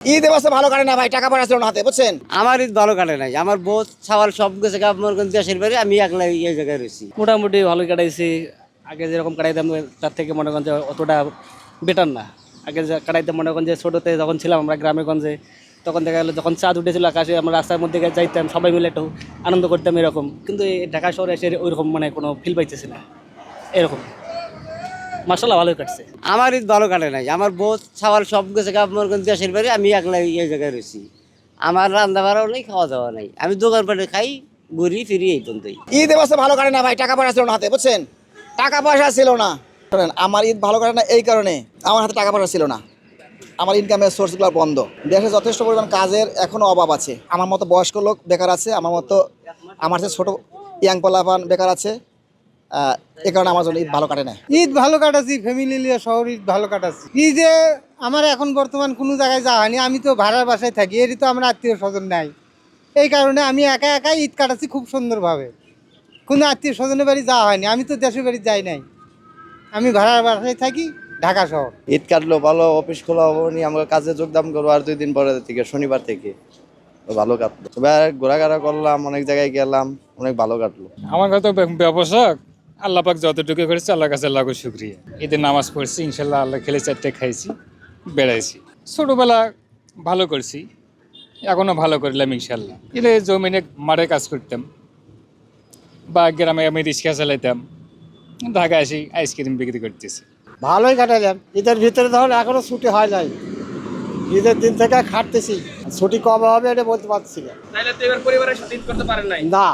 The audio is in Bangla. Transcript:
ঈদ এবছর ভালো কাটে না ভাই, টাকা পয়সা ছিল না হাতে, বুঝছেন। আমার ঈদ ভালো কাটে নাই। আমার বউ ছাওয়াল সব গেছে দেশের বাড়ি, আমি একলা এই জায়গায় রয়েছি। মোটামুটি ভালোই কাটাইছি। আগে যেরকম কাটাইতাম তার থেকে মনে করেন যে অতটা বেটার না। আগে যে কাটাইতাম মনে করেন যে ছোটোতে যখন ছিলাম আমরা গ্রামে গঞ্জে, তখন দেখা গেলো যখন চাঁদ উঠেছিল আকাশে আমরা রাস্তার মধ্যে যাইতাম, সবাই মিলে একটু আনন্দ করতাম এরকম। কিন্তু এই ঢাকা শহরে এসে ওইরকম মানে কোনো ফিল পাইতেছি না এরকম। মার্শাল্লাহ ভালোই কাটছে। আমার ঈদ ভালো কাটে নাই। আমার বউ ছাওয়াল সব গেছে দেশের বাড়ি, আমি একলা এই জায়গায় রয়েছি। আমার রান্না বাড়াও নেই, খাওয়া দাওয়া নাই। আমি দোকান পাটে খাই, ঘুরি ফিরি এই পর্যন্তই। ঈদ এবছর ভালো কাটে না ভাই, টাকা পয়সা ছিল না হাতে, বুঝছেন। টাকা পয়সা ছিল না। শোনেন, আমার ঈদ ভালো কাটে না এই কারণে, আমার হাতে টাকা পয়সা ছিল না। আমার ইনকামের সোর্সগুলো বন্ধ। দেশে যথেষ্ট পরিমাণ কাজের এখনও অভাব আছে। আমার মতো বয়স্ক লোক বেকার আছে, আমার মতো আমার যে ছোটো ইয়াং পোলাপান বেকার আছে। এ কারণে আমার জন্য ঈদ ভালো কাটে না। ঈদ ভালো কাটাচ্ছি, ফ্যামিলি নিয়ে শহর ঈদ ভালো কাটাচ্ছি। ঈদে আমার এখন বর্তমান কোনো জায়গায় যাওয়া হয়নি। আমি তো ভাড়ার বাসায় থাকি, এরই তো আমার আত্মীয় স্বজন নাই। এই কারণে আমি একা একাই ঈদ কাটাচ্ছি খুব সুন্দরভাবে। কোনো আত্মীয় স্বজনের বাড়ি যাওয়া হয়নি। আমি তো দেশের বাড়ি যাই নাই, আমি ভাড়ার বাসায় থাকি ঢাকা শহর। ঈদ কাটলো ভালো, অফিস খোলা হবনি, আমরা কাজে যোগদান করবো আর 2 দিন পরে থেকে, শনিবার থেকে। তো ভালো কাটলো, এবার ঘোরাঘাড়া করলাম, অনেক জায়গায় গেলাম, অনেক ভালো কাটলো। আমার কাছে ব্যবসা আল্লাহ পাক যতটুকু করেছে আল্লাহর কাছে লাখো শুকরিয়া। ঈদের নামাজ পড়ছি, ইনশাল্লাহ আল্লাহ খেলে 4টে খাইছি, বেড়াইছি। ছোটোবেলা ভালো করছি, এখনও ভালো করলাম ইনশাল্লাহ। ঈদে জমিনে মাঠে কাজ করতাম বা গ্রামে আমি রিক্সা চালাইতাম, ঢাকায় আসি আইসক্রিম বিক্রি করতেছি। ভালোই কাটালাম। ঈদের ভিতরে ধরুন এখনো ছুটি হয় নাই, ঈদের দিন থেকে খাটতেছি। ছুটি কবে হবে এটা বলতে পারছি না। তাহলে তো এবার পরিবারের সাথে ঈদ করতে পারেন নাই? না।